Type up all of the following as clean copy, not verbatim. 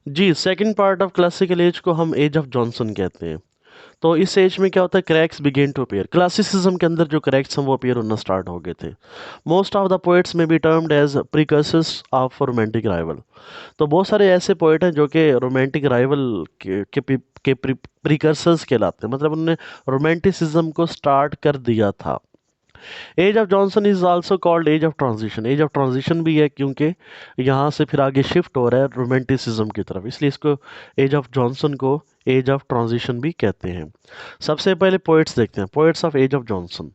Ji, second part of classical age को हम as of Johnson कहते हैं। तो इस एज में क्या होता है, cracks begin to appear. Classicism के अंदर जो क्रैक्स हैं वो अपीयर होना स्टार्ट हो गए थे। मोस्ट ऑफ द पोएट्स में be termed as precursors of romantic revival. तो बहुत सारे ऐसे पोएट हैं जो कि रोमांटिक राइवल के प्रिकर्सर्स कहलाते हैं, मतलब उन्होंने रोमांटिसिज्म को स्टार्ट कर दिया था। Age of Johnson is also called age of transition. Age of transition भी है क्योंकि यहाँ से फिर आगे शिफ्ट हो रहा है रोमांटिसिज्म की तरफ, इसलिए इसको एज ऑफ जॉनसन को एज ऑफ ट्रांजिशन भी कहते हैं। सबसे पहले पोएट्स देखते हैं, poets of age of Johnson.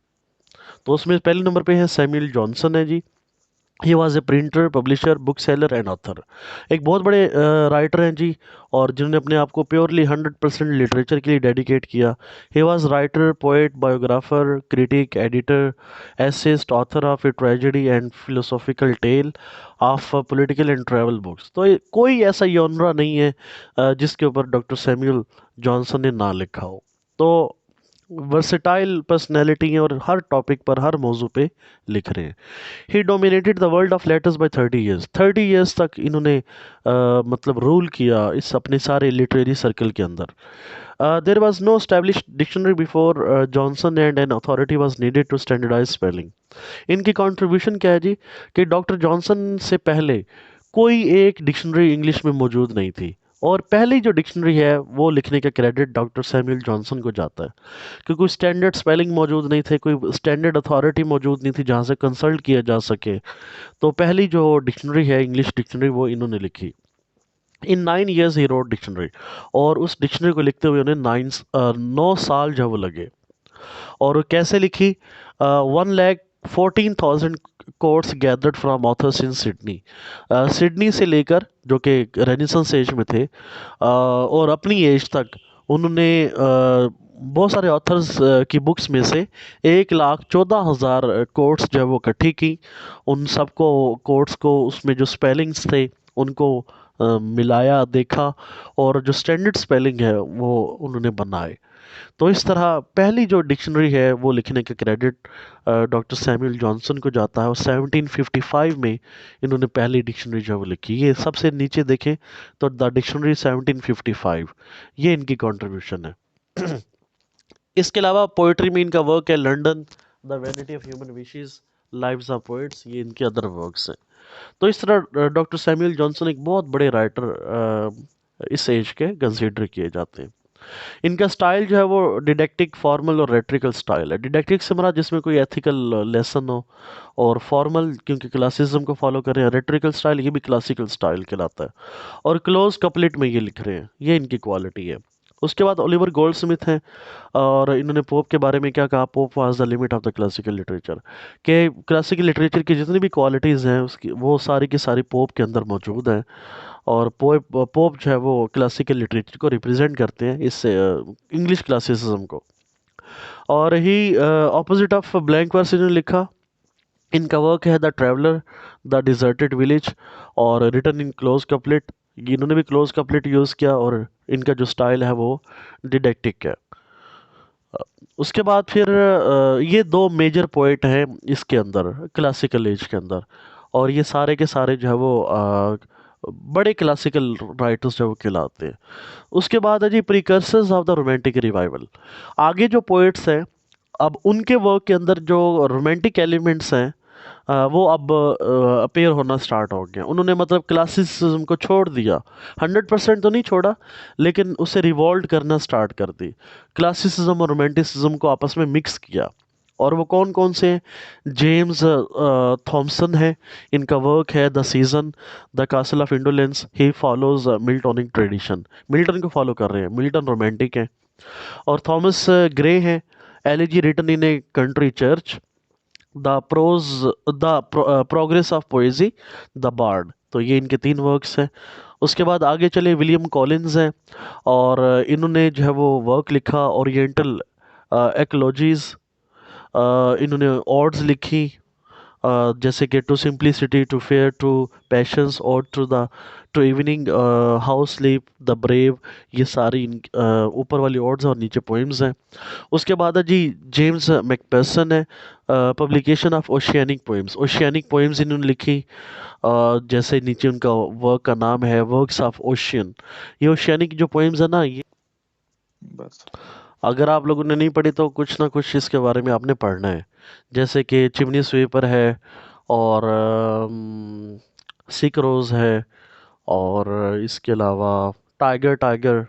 तो उसमें पहले नंबर पे है सैमुअल जॉनसन है जी। He was a printer, publisher, bookseller and author. एक बहुत बड़े राइटर हैं जी, और जिन्होंने अपने आप को प्योरली 100% लिटरेचर के लिए डेडिकेट किया। He was writer, poet, biographer, critic, editor, essayist, author of a tragedy and philosophical tale of political and travel books. तो कोई ऐसा योनरा नहीं है जिसके ऊपर डॉक्टर सैमुअल जॉनसन ने ना लिखा हो। तो वर्सेटाइल पर्सनैलिटी है और हर टॉपिक पर, हर मौजू पे लिख रहे हैं। He dominated the world of letters by 30 years. 30 years तक इन्होंने मतलब रूल किया इस अपने सारे लिटरेरी सर्कल के अंदर। There was no established dictionary before Johnson and an authority was needed to standardise spelling. इनकी कंट्रीब्यूशन क्या है जी, कि डॉक्टर जॉनसन से पहले कोई एक डिक्शनरी इंग्लिश में मौजूद नहीं थी, और पहली जो डिक्शनरी है वो लिखने का क्रेडिट डॉक्टर सैमुअल जॉनसन को जाता है। क्योंकि कोई स्टैंडर्ड स्पेलिंग मौजूद नहीं थे, कोई स्टैंडर्ड अथॉरिटी मौजूद नहीं थी जहाँ से कंसल्ट किया जा सके। तो पहली जो डिक्शनरी है, इंग्लिश डिक्शनरी, वो इन्होंने लिखी। इन 9 ईयर्स ही रोड डिक्शनरी, और उस डिक्शनरी को लिखते हुए उन्हें 9 साल जो वो लगे। और वो कैसे लिखी, 1,14,000 quotes gathered from authors in Sydney. Sydney से लेकर, जो कि रेनेसांस एज में थे, और अपनी एज तक उन्होंने बहुत सारे ऑथर्स की बुक्स में से 1,14,000 कोट्स जो है वो इकट्ठी की। उन सबको, कोट्स को, उसमें जो स्पेलिंग्स थे उनको मिलाया, देखा, और जो स्टैंडर्ड स्पेलिंग है वो उन्होंने बनाए। तो इस तरह पहली जो डिक्शनरी है वो लिखने का क्रेडिट डॉक्टर सैमुअल जॉनसन को जाता है, और 1755 में इन्होंने पहली डिक्शनरी जो है वो लिखी। ये सबसे नीचे देखें तो द डिक्शनरी 1755, ये इनकी कंट्रीब्यूशन है। इसके अलावा पोइट्री में इनका वर्क है London, the vanity of human wishes, lives of poets, ये इनके अदर वर्क्स हैं। तो इस तरह डॉक्टर सैमुअल जॉनसन एक बहुत बड़े राइटर इस एज के कंसीडर किए जाते हैं। इनका स्टाइल जो है वो डिडेक्टिक, फॉर्मल और रेट्रिकल स्टाइल है। डिडेक्टिक से मरा जिसमें कोई एथिकल लेसन हो, और फॉर्मल क्योंकि क्लासिज्म को फॉलो कर रहे हैं। रेट्रिकल स्टाइल, ये भी क्लासिकल स्टाइल कहलाता है। और क्लोज कपलेट में ये लिख रहे हैं, ये इनकी क्वालिटी है। उसके बाद ओलिवर गोल्डस्मिथ हैं, और इन्होंने पोप के बारे में क्या कहा, pope was the limit of the classical literature. के क्लासिकल लिटरेचर की जितनी भी क्वालिटीज़ हैं उसकी, वो सारी की सारी पोप के अंदर मौजूद हैं। और पोप जो है वो क्लासिकल लिटरेचर को रिप्रेजेंट करते हैं, इस इंग्लिश क्लासिसिज्म को। और ही ऑपोजिट ऑफ ब्लैंक वर्स इन्होंने लिखा। इनका वर्क है the traveller, the deserted village, और रिटर्न इन क्लोज कपलेट। इन्होंने भी क्लोज कपलेट यूज़ किया, और इनका जो स्टाइल है वो डिडेक्टिक है। उसके बाद फिर ये दो मेजर पोइट हैं इसके अंदर, क्लासिकल एज के अंदर, और ये सारे के सारे जो है वो बड़े क्लासिकल राइटर्स जो है वो कहलाते हैं। उसके बाद है जी precursors of the romantic revival. आगे जो पोइट्स हैं, अब उनके वर्क के अंदर जो रोमांटिक एलिमेंट्स हैं वो अब अपीयर होना स्टार्ट हो गया। उन्होंने मतलब क्लासिसिज्म को छोड़ दिया, 100% तो नहीं छोड़ा, लेकिन उसे रिवॉल्व करना स्टार्ट कर दी। क्लासिसिज्म और रोमांटिसिज्म को आपस में मिक्स किया। और वो कौन कौन से हैं? जेम्स थॉमसन है, इनका वर्क है the season, the castle of indolence. He follows Miltonic tradition, Milton को फॉलो कर रहे हैं, मिल्टन रोमांटिक है। और थॉमस ग्रे हैं, elegy written in a country church, the prose, the progress of poesy, the bard. तो ये इनके 3 वर्क्स हैं। उसके बाद आगे चले, विलियम कॉलिंस हैं, और इन्होंने जो है वो वर्क लिखा ओरिएंटल एक्लोजीज। इन्होंने ऑड्स लिखी, जैसे कि to simplicity, to fear, to passions और to evening, how sleep the brave, ये सारी ऊपर वाली ऑड्स और नीचे पोइम्स हैं। उसके बाद है जी जेम्स मैकफेरसन है, publication of oceanic poems. Oceanic poems इन्होंने लिखी, जैसे नीचे उनका वर्क का नाम है वर्क्स ऑफ ओशियन। ये ओशियानिक जो पोइम्स है ना, ये बस अगर आप लोगों ने नहीं पढ़ी तो कुछ ना कुछ इसके बारे में आपने पढ़ना है। जैसे कि चिमनी स्वीपर है, और सिक रोज़ है, और इसके अलावा tiger tiger,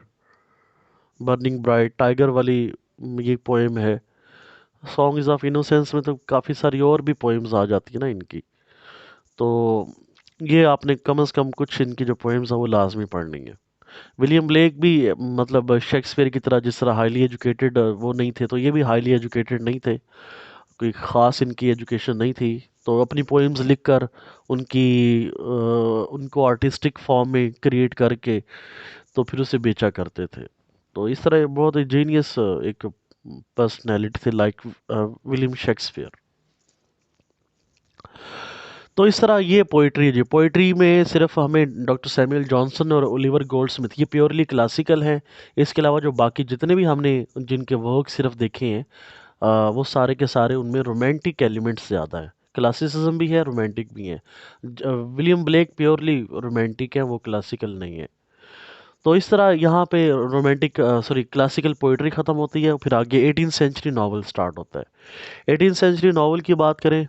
burning bright, tiger वाली ये पोएम है। सॉन्ग्स ऑफ इनोसेंस में तो काफ़ी सारी और भी पोएम्स आ जाती है ना इनकी। तो ये आपने कम से कम कुछ इनकी जो पोएम्स हैं वो लाजमी पढ़नी है। विलियम ब्लेक भी मतलब शेक्सपियर की तरह जिस तरह हाईली एजुकेटेड वो नहीं थे, तो ये भी हाईली एजुकेटेड नहीं थे, कोई ख़ास इनकी एजुकेशन नहीं थी। तो अपनी पोएम्स लिखकर उनको आर्टिस्टिक फॉर्म में क्रिएट करके तो फिर उसे बेचा करते थे। तो इस तरह बहुत ही जीनियस एक पर्सनैलिटी थे लाइक विलियम शेक्सपियर। तो इस तरह ये पोइट्री है जी। पोइट्री में सिर्फ हमें डॉक्टर सैमुअल जॉनसन और ओलिवर गोल्डस्मिथ ये प्योरली क्लासिकल हैं। इसके अलावा जो बाकी जितने भी हमने जिनके वर्क सिर्फ देखे हैं, वो सारे के सारे उनमें रोमांटिक एलिमेंट्स ज़्यादा है। क्लासिसिज्म भी है, रोमांटिक भी है। विलियम ब्लेक प्योरली रोमांटिक है, वो क्लासिकल नहीं है। तो इस तरह यहाँ पे रोमांटिक सॉरी क्लासिकल पोइट्री ख़त्म होती है, फिर आगे 18th सेंचुरी नावल स्टार्ट होता है। 18th सेंचुरी नावल की बात करें,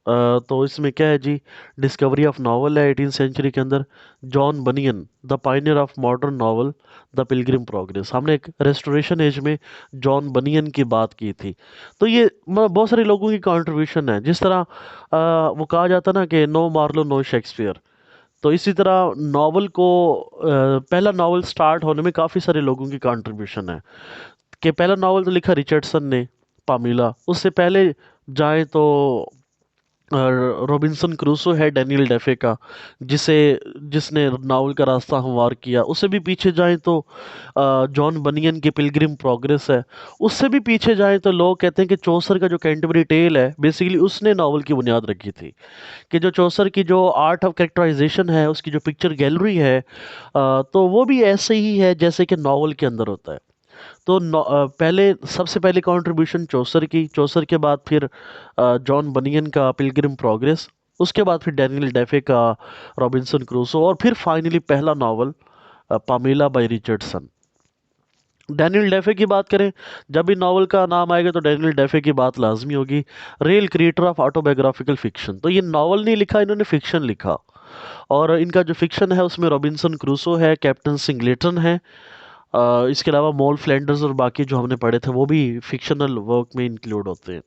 तो इसमें क्या है जी, डिस्कवरी ऑफ नावल है 18th सेंचुरी के अंदर। John banyan the Pioneer of modern novel, the Pilgrim progress. हमने एक रेस्टोरेशन एज में जॉन बनियन की बात की थी। तो ये बहुत सारे लोगों की कंट्रीब्यूशन है। जिस तरह वो कहा जाता ना कि नो मार्लो नो शेक्सपियर, तो इसी तरह नावल को पहला नावल स्टार्ट होने में काफ़ी सारे लोगों की कंट्रीब्यूशन है। कि पहला नावल तो लिखा रिचर्डसन ने, पामीला। उससे पहले जाएं तो रॉबिन्सन क्रूसो है डैनियल डेफे का, जिसे जिसने नावल का रास्ता हमवार किया। उससे भी पीछे जाएं तो जॉन बनियन की पिलग्रिम प्रोग्रेस है। उससे भी पीछे जाएं तो लोग कहते हैं कि चौसर का जो कैंटरबरी टेल है, बेसिकली उसने नावल की बुनियाद रखी थी। कि जो चौसर की जो आर्ट ऑफ कैरेक्टराइजेशन है, उसकी जो पिक्चर गैलरी है, तो वो भी ऐसे ही है जैसे कि नावल के अंदर होता है। तो पहले सबसे पहले कंट्रीब्यूशन चौसर के बाद फिर जॉन बनियन का पिलग्रिम प्रोग्रेस, उसके बाद फिर डैनियल डेफे का रॉबिन्सन क्रूसो, और फिर फाइनली पहला novel Pamela by Richardson. Daniel Defoe की बात करें, जब भी नावल का नाम आएगा तो डैनियल डेफे की बात लाजमी होगी। Real creator of autobiographical fiction. तो ये नावल नहीं लिखा, इन्होंने फिक्शन लिखा। और इनका जो फिक्शन है उसमें रॉबिन्सन क्रूसो है, कैप्टन सिंगलेटन है, इसके अलावा मॉल फ्लैंडर्स और बाकी जो हमने पढ़े थे वो भी फिक्शनल वर्क में इंक्लूड होते हैं।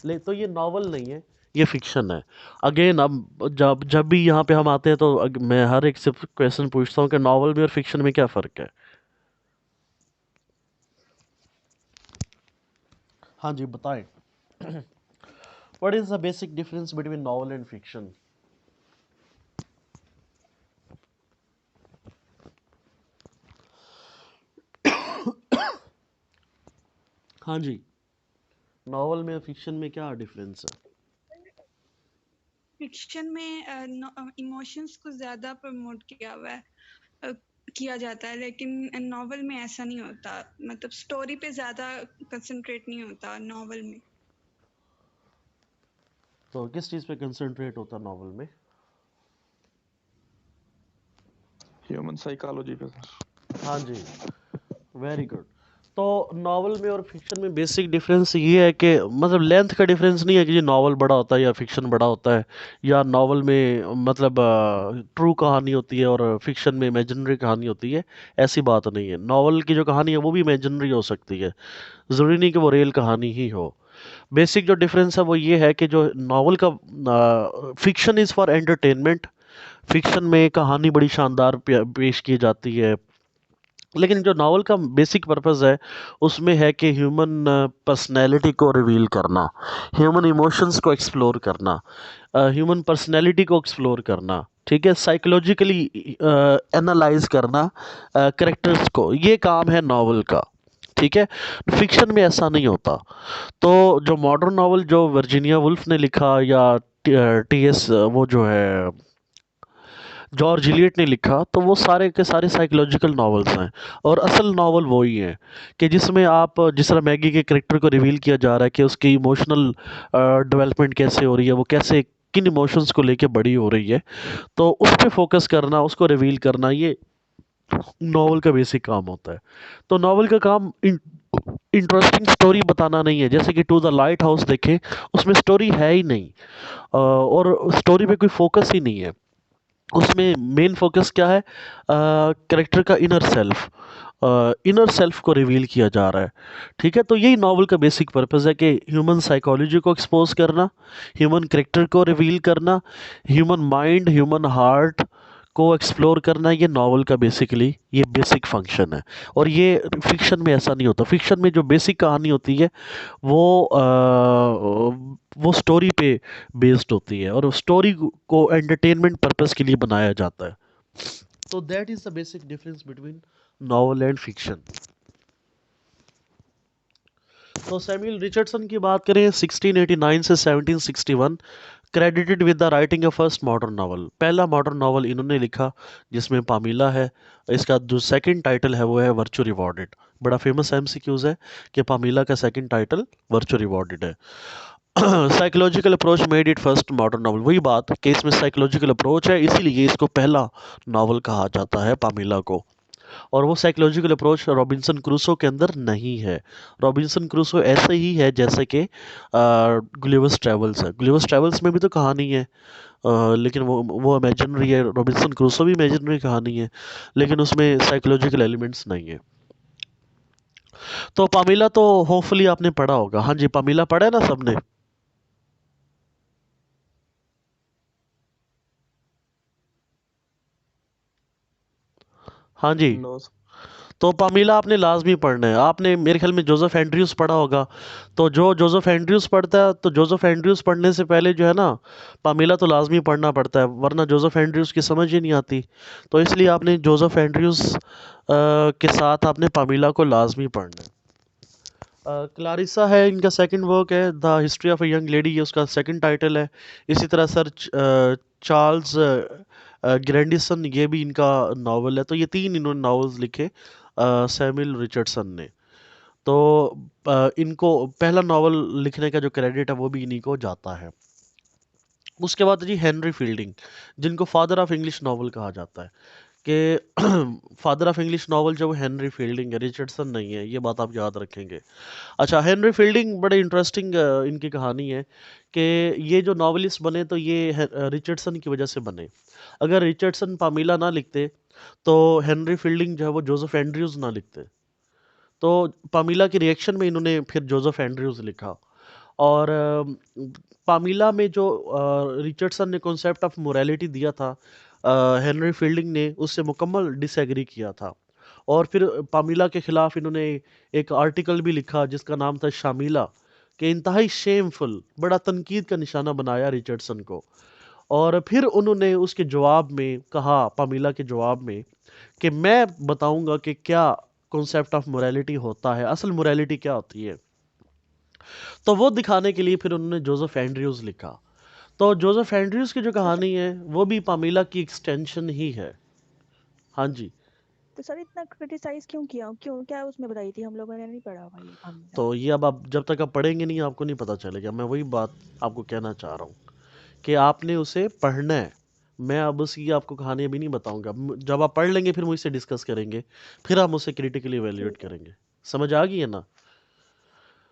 ले तो ये नावल नहीं है, ये फिक्शन है। अगेन अब जब जब भी यहाँ पे हम आते हैं तो मैं हर एक से क्वेश्चन पूछता हूँ कि नावल में और फिक्शन में क्या फ़र्क है। हाँ जी बताएं। What is the basic difference between novel and fiction. हाँ जी, नावल में और फिक्शन में क्या डिफरेंस है। फिक्शन में इमोशंस को ज्यादा प्रमोट किया हुआ है, अ, किया जाता है, लेकिन नॉवल में ऐसा नहीं होता। मतलब स्टोरी पे ज्यादा कंसंट्रेट नहीं होता नॉवल में। तो किस चीज़ पे कंसंट्रेट होता है नावल में। ह्यूमन साइकोलॉजी पे सर। हाँ जी, वेरी गुड। तो नावल में और फिक्शन में बेसिक डिफरेंस ये है कि मतलब लेंथ का डिफरेंस नहीं है कि ये नावल बड़ा होता है या फिक्शन बड़ा होता है, या नावल में मतलब ट्रू कहानी होती है और फिक्शन में इमेजिनरी कहानी होती है। ऐसी बात नहीं है, नावल की जो कहानी है वो भी इमेजिनरी हो सकती है, ज़रूरी नहीं कि वो रियल कहानी ही हो। बेसिक जो डिफरेंस है वो ये है कि जो नावल का fiction is for entertainment. Fiction में कहानी बड़ी शानदार पेश की जाती है, लेकिन जो नावल का बेसिक पर्पस है उसमें है कि ह्यूमन पर्सनैलिटी को रिवील करना, ह्यूमन इमोशंस को एक्सप्लोर करना, ह्यूमन पर्सनैलिटी को एक्सप्लोर करना, ठीक है, साइकोलॉजिकली एनालाइज करना करेक्टर्स को, ये काम है नावल का। ठीक है, फिक्शन में ऐसा नहीं होता। तो जो मॉडर्न नावल जो वर्जीनिया वुल्फ ने लिखा या टी एस वो जो है जॉर्ज इलियट ने लिखा, तो वो सारे के सारे साइकोलॉजिकल नॉवेल्स हैं। और असल नॉवल वही है कि जिसमें आप जिस तरह मैगी के करेक्टर को रिवील किया जा रहा है कि उसकी इमोशनल डेवलपमेंट कैसे हो रही है, वो कैसे किन इमोशंस को लेके बड़ी हो रही है, तो उस पे फोकस करना, उसको रिवील करना, ये नॉवल का बेसिक काम होता है। तो नॉवल का काम इंटरेस्टिंग स्टोरी बताना नहीं है। जैसे कि टू द लाइट हाउस देखें, उसमें स्टोरी है ही नहीं, और स्टोरी पे कोई फोकस ही नहीं है। उसमें मेन फोकस क्या है, कैरेक्टर का इनर सेल्फ को रिवील किया जा रहा है। ठीक है, तो यही नॉवल का बेसिक पर्पस है कि ह्यूमन साइकोलॉजी को एक्सपोज करना, ह्यूमन कैरेक्टर को रिवील करना, ह्यूमन माइंड, ह्यूमन हार्ट को एक्सप्लोर करना। ये नॉवल का बेसिकली ये बेसिक फंक्शन है। और ये फिक्शन में ऐसा नहीं होता। फिक्शन में जो बेसिक कहानी होती है वो स्टोरी पे बेस्ड होती है, और स्टोरी को एंटरटेनमेंट पर्पस के लिए बनाया जाता है। तो that is the basic difference between novel and fiction. तो सैमुअल रिचर्डसन की बात करें, 1689 से 1761 credited with the writing of first modern novel. पहला मॉडर्न नावल इन्होंने लिखा जिसमें पामीला है। इसका जो सेकंड टाइटल है वो है वर्चू रिवॉर्डेड। बड़ा फेमस एमसीक्यूज है कि पामीला का सेकंड टाइटल वर्चू रिवॉर्डेड है। Psychological approach made it first modern novel. वही बात कि इसमें साइकोलॉजिकल अप्रोच है, इसीलिए इसको पहला नावल कहा जाता है पामीला को। और वो साइकोलॉजिकल अप्रोच रॉबिन्सन क्रूसो के अंदर नहीं है। रॉबिन्सन क्रूसो ऐसे ही है जैसे कि गुलिवर्स ट्रैवल्स है। गुलिवर्स ट्रैवल्स में भी तो कहानी है, लेकिन वो इमेजिनरी है। रॉबिन्सन क्रूसो भी इमेजिनरी कहानी है, लेकिन उसमें साइकोलॉजिकल एलिमेंट्स नहीं है। तो पामीला तो होपफुली आपने पढ़ा होगा। हाँ जी, पामीला पढ़ा है ना सबने? हाँ जी। नो। तो पामीला आपने लाजमी पढ़ना है। आपने मेरे ख्याल में जोसेफ एंड्रयूस पढ़ा होगा। तो जो जोसेफ एंड्रयूस पढ़ता है, तो जोसेफ एंड्रयूस पढ़ने से पहले जो है ना, पामीला तो लाजमी पढ़ना पड़ता है, वरना जोसेफ एंड्रयूस की समझ ही नहीं आती। तो इसलिए आपने जोसेफ एंड्रयूस के साथ आपने पामीला को लाजमी पढ़ना है। क्लारिसा है इनका सेकंड वर्क है, the history of a young lady, ये उसका सेकंड टाइटल है। इसी तरह सर चार्ल्स ग्रैंडिसन, ये भी इनका नावल है। तो ये तीन इन्होंने नावल्स लिखे सैमुअल रिचर्डसन ने। तो इनको पहला नावल लिखने का जो क्रेडिट है वो भी इन्हीं को जाता है। उसके बाद जी हेनरी फील्डिंग, जिनको फादर ऑफ इंग्लिश नावल कहा जाता है, कि फादर ऑफ इंग्लिश नावल जो हेनरी फील्डिंग है, रिचर्डसन नहीं है। ये बात आप याद रखेंगे। अच्छा, हेनरी फील्डिंग बड़े इंटरेस्टिंग इनकी कहानी है कि ये जो नॉवलिस्ट बने तो ये रिचर्डसन की वजह से बने। अगर रिचर्डसन पामीला ना लिखते तो हेनरी फील्डिंग जो है वो जोसेफ एंड्रयूज़ ना लिखते। तो पामीला के रिएक्शन में इन्होंने फिर जोसेफ एंड्रयूज़ लिखा। और पामीला में जो रिचर्डसन ने कॉन्सेप्ट ऑफ मोरालिटी दिया था, हेनरी फील्डिंग ने उससे मुकम्मल डिसएग्री किया था। और फिर पामीला के ख़िलाफ़ इन्होंने एक आर्टिकल भी लिखा जिसका नाम था शामिला, कि इंतहाई शेमफुल, बड़ा तनकीद का निशाना बनाया रिचर्डसन को। और फिर उन्होंने उसके जवाब में कहा, पामीला के जवाब में, कि मैं बताऊंगा कि क्या कॉन्सेप्ट ऑफ मोरालिटी होता है, असल मोरालिटी क्या होती है। तो वो दिखाने के लिए फिर उन्होंने जोसेफ एंड्रयूज़ लिखा। तो जोसेफ एंड्रयूज़ की जो तो सर कहानी है वो भी पामीला की एक्सटेंशन ही है। हाँ जी। तो सर इतना क्रिटिसाइज क्यों किया, क्यों, क्या उसमें बताई थी? हम लोगों ने नहीं पढ़ा भाई पामीला। तो ये अब आप जब तक आप पढ़ेंगे नहीं आपको नहीं पता चलेगा। मैं वही बात आपको कहना चाह रहा हूँ कि आपने उसे पढ़ना है। मैं अब उसकी आपको कहानी अभी नहीं बताऊंगा। जब आप पढ़ लेंगे फिर मुझसे डिस्कस करेंगे, फिर हम उसे क्रिटिकली इवेल्युएट ठीक है करेंगे। समझ आ गई है ना?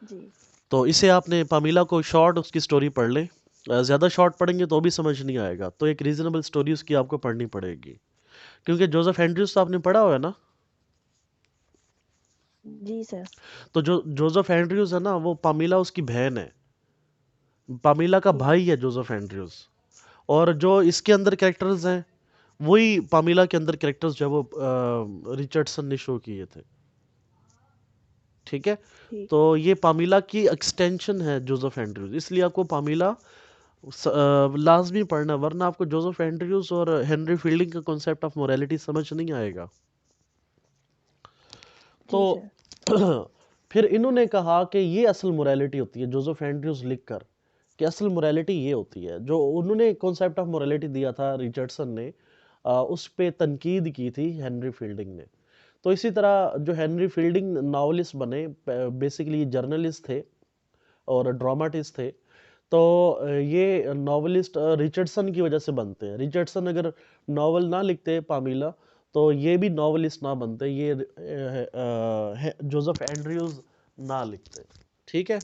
जी। तो इसे आपने पामीला को शॉर्ट उसकी स्टोरी पढ़ ले। ज़्यादा शॉर्ट पढ़ेंगे तो भी समझ नहीं आएगा, तो एक रीजनेबल स्टोरी उसकी आपको पढ़नी पड़ेगी। क्योंकि जोसेफ एंड्रयूस तो आपने पढ़ा हुआ है ना। जी सर। तो जो जोसेफ एंड्रयूस है ना, वो पामीला उसकी बहन है। पामीला का ठीक है। भाई है जोसेफ एंड्रयूस। और जो इसके अंदर कैरेक्टर्स हैं वही पामीला के अंदर कैरेक्टर्स जो है वो रिचर्डसन ने शो किए थे। ठीक है। ठीक। तो ये पामीला की एक्सटेंशन है जोसेफ एंड्रयूज, इसलिए आपको पामीला लाजमी पढ़ना, वरना आपको जोसेफ एंड्रयूज और हेनरी फील्डिंग का कॉन्सेप्ट ऑफ मोरालिटी समझ नहीं आएगा। तो जी सर। फिर इन्होंने कहा कि ये असल मोरालिटी होती है जोसेफ एंड्रयूज लिखकर, कि असल मोरालिटी ये होती है। जो उन्होंने कॉन्सेप्ट ऑफ मोरालिटी दिया था रिचर्डसन ने, उस पे तनकीद की थी हेनरी फील्डिंग ने। तो इसी तरह जो हेनरी फील्डिंग नॉवलिस्ट बने, बेसिकली जर्नलिस्ट थे और ड्रामाटिस्ट थे। तो ये नॉवलिस्ट रिचर्डसन की वजह से बनते हैं। रिचर्डसन अगर नॉवल ना लिखते पामीला, तो ये भी नॉवलिस्ट ना बनते, ये जोसेफ एंड्रयूज ना लिखते। ठीक है,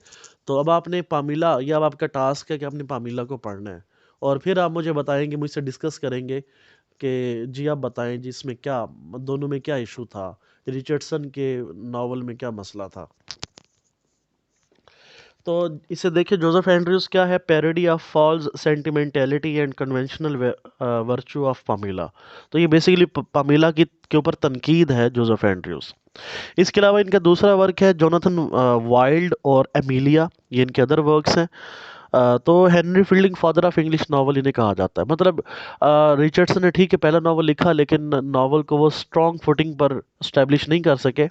तो अब आपने पामीला, ये अब आपका टास्क है कि आपने पामीला को पढ़ना है, और फिर आप मुझे बताएंगे, मुझसे डिस्कस करेंगे कि जी आप बताएं जी इसमें क्या, दोनों में क्या इशू था, रिचर्डसन के नावल में क्या मसला था। तो इसे देखिए, जोसेफ एंड्रयूज क्या है, parody of false sentimentality and conventional virtue of Pamela. तो ये बेसिकली पामीला की के ऊपर तनकीद है जोसेफ एंड्रयूज। इसके अलावा इनका दूसरा वर्क है जोनाथन वाइल्ड और एमिलिया, ये इनके अदर वर्क्स हैं। तो Henry fielding father of English novel इन्हें कहा जाता है। मतलब रिचर्डसन ने ठीक है पहला नावल लिखा, लेकिन नावल को वो स्ट्रॉन्ग फुटिंग पर इस्टेब्लिश नहीं कर सके।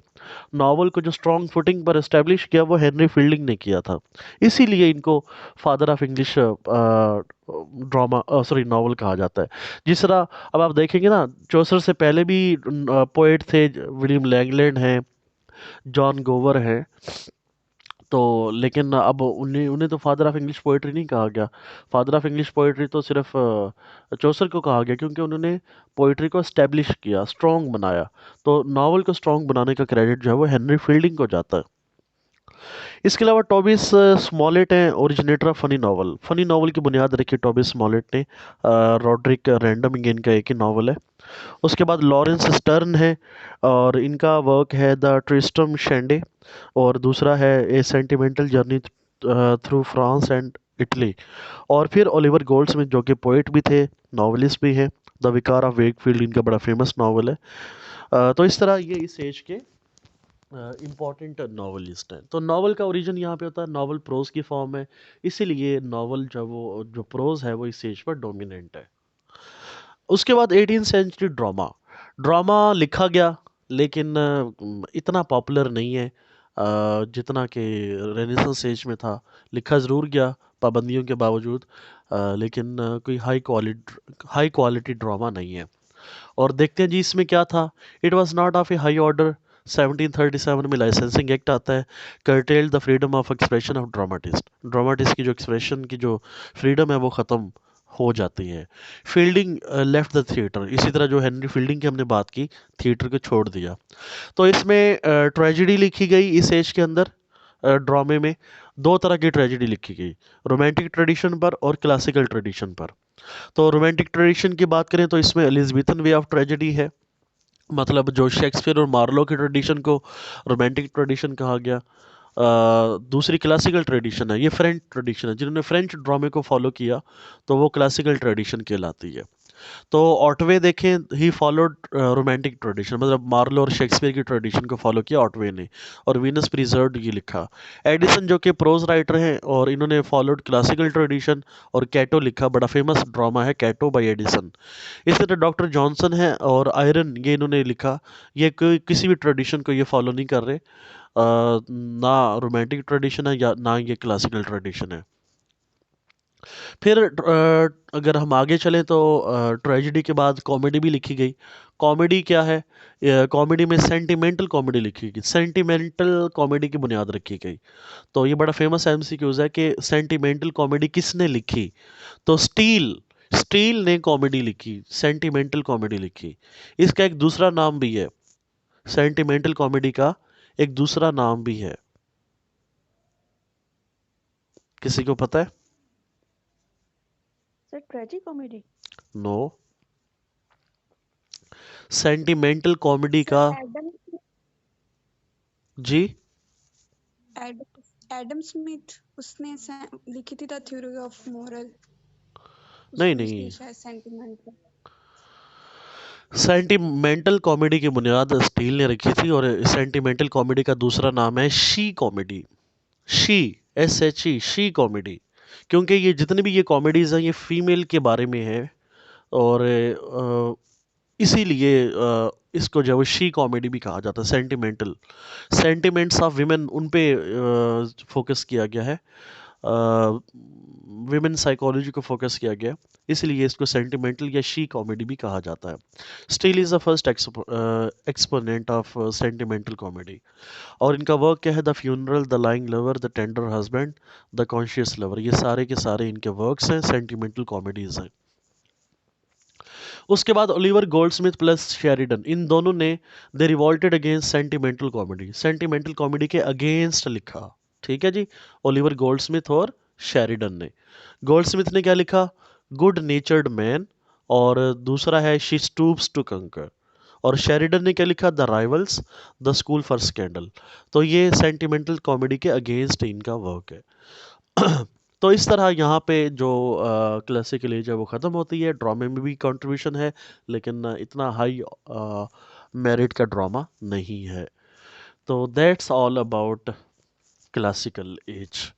नावल को जो स्ट्रॉन्ग फुटिंग पर इस्टेब्लिश किया वो हेनरी फील्डिंग ने किया था, इसीलिए इनको father of English drama sorry novel कहा जाता है। जिस तरह अब आप देखेंगे ना, चौसर से पहले भी पोएट थे, विलियम लैंगलैंड हैं, जॉन गोवर हैं। तो लेकिन अब उन्हें उन्हें तो फादर ऑफ इंग्लिश पोइट्री नहीं कहा गया। फादर ऑफ इंग्लिश पोइट्री तो सिर्फ चौसर को कहा गया, क्योंकि उन्होंने पोइट्री को स्टैब्लिश किया, स्ट्रॉन्ग बनाया। तो नावल को स्ट्रॉन्ग बनाने का क्रेडिट जो है वो हेनरी फील्डिंग को जाता है। इसके अलावा टॉबिस स्मॉलेट हैं, originator of funny novel. Funny novel की बुनियाद रखी टॉबिस स्मॉलेट ने। रॉड्रिक रैंडम इनका एक ही नावल है। उसके बाद लॉरेंस स्टर्न है, और इनका वर्क है द ट्रिस्ट्रम शैंडे, और दूसरा है a sentimental journey through France and Italy. और फिर ओलिवर गोल्डस्मिथ जो कि पोइट भी थे, नॉवलिस्ट भी हैं। द विकार ऑफ वेकफील्ड इनका बड़ा फेमस नावल है। तो इस तरह ये इस एज के इम्पॉर्टेंट नावलिस्ट हैं। तो नावल का ओरिजिन यहाँ पे होता है, नावल प्रोज की फॉर्म है, इसीलिए नावल जो प्रोज है वो इस एज पर डोमिनेंट है। उसके बाद 18th सेंचुरी ड्रामा। ड्रामा लिखा गया, लेकिन इतना पॉपुलर नहीं है जितना कि रेनेसांस एज में था। लिखा ज़रूर गया पाबंदियों के बावजूद, लेकिन कोई हाई क्वालिटी ड्रामा नहीं है। और देखते हैं जी इसमें क्या था। It was not of A high order. 1737 में लाइसेंसिंग एक्ट आता है, curtailed the freedom of expression of dramatist की जो एक्सप्रेशन की जो फ्रीडम है वो ख़त्म हो जाती है। Fielding left the theatre. इसी तरह जो हेनरी फील्डिंग की हमने बात की, थिएटर को छोड़ दिया। तो इसमें ट्रेजिडी लिखी गई इस एज के अंदर। ड्रामे में दो तरह की ट्रेजिडी लिखी गई, रोमांटिक ट्रेडिशन पर और क्लासिकल ट्रेडिशन पर। तो रोमांटिक ट्रेडिशन की बात करें तो इसमें एलिज़ाबेथन वे ऑफ ट्रेजेडी है, मतलब जो शेक्सपियर और मार्लो की ट्रेडिशन को रोमांटिक ट्रेडिशन कहा गया। दूसरी क्लासिकल ट्रेडिशन है, ये फ्रेंच ट्रेडिशन है, जिन्होंने फ्रेंच ड्रामे को फॉलो किया तो वो क्लासिकल ट्रेडिशन कहलाती है। तो ऑटवे देखें, ही फॉलोड रोमांटिक ट्रेडिशन, मतलब मार्लो और शेक्सपियर की ट्रेडिशन को फॉलो किया ऑटवे ने, और वीनस प्रिजर्व्ड ये लिखा। एडिसन जो कि प्रोज राइटर हैं और इन्होंने फॉलोड क्लासिकल ट्रेडिशन, और कैटो लिखा, बड़ा फेमस ड्रामा है कैटो बाय एडिसन। इस तरह डॉक्टर जॉनसन है और आयरन, ये इन्होंने लिखा। ये कोई किसी भी ट्रेडिशन को ये फॉलो नहीं कर रहे, ना रोमांटिक ट्रेडिशन है या ना ये क्लासिकल ट्रेडिशन है। फिर अगर हम आगे चलें तो ट्रेजिडी के बाद कॉमेडी भी लिखी गई। कॉमेडी क्या है, कॉमेडी में सेंटिमेंटल कॉमेडी लिखी गई, सेंटिमेंटल कॉमेडी की बुनियाद रखी गई। तो ये बड़ा फेमस एमसीक्यूज है कि सेंटिमेंटल कॉमेडी किसने लिखी, तो स्टील ने कॉमेडी लिखी, सेंटिमेंटल कॉमेडी लिखी। इसका एक दूसरा नाम भी है, सेंटिमेंटल कॉमेडी का एक दूसरा नाम भी है, किसी को पता है? Sir tragicomedy. No, sentimental comedy का एडम जी एडम स्मिथ उसने लिखी थी द थ्योरी ऑफ मोरल, नहीं, शायद सेंटिमेंटल। सेंटिमेंटल कॉमेडी की बुनियाद स्टील ने रखी थी, और सेंटिमेंटल कॉमेडी का दूसरा नाम है शी कॉमेडी। शी कॉमेडी, क्योंकि ये जितनी भी ये कॉमेडीज़ हैं ये फीमेल के बारे में है, और इसीलिए इसको जो है शी कॉमेडी भी कहा जाता है। सेंटिमेंट्स ऑफ विमेन, उन पे फोकस किया गया है। विमेन साइकोलॉजी को फोकस किया गया, इसलिए इसको सेंटिमेंटल या शी कॉमेडी भी कहा जाता है। Steel is the first exponent of sentimental comedy. और इनका वर्क क्या है? The funeral, the lying lover, the tender husband, the conscious lover, ये सारे के सारे इनके वर्क्स हैं, सेंटिमेंटल कॉमेडीज हैं। उसके बाद ओलिवर गोल्डस्मिथ प्लस शेरिडन, इन दोनों ने they revolted against sentimental comedy, sentimental comedy के अगेंस्ट लिखा। ठीक है जी, ओलिवर गोल्डस्मिथ और शेरिडन ने। गोल्डस्मिथ ने क्या लिखा? गुड नेचर्ड मैन, और दूसरा है शी स्टूप्स टू कंकर। और शेरिडन ने क्या लिखा? The rivals, the school for scandal. तो ये सेंटिमेंटल कॉमेडी के अगेंस्ट इनका वर्क है। तो इस तरह यहाँ पे जो क्लासिकल एज है वो ख़त्म होती है। ड्रामे में भी कंट्रीब्यूशन है, लेकिन इतना हाई मेरिट का ड्रामा नहीं है। तो that's all about classical as.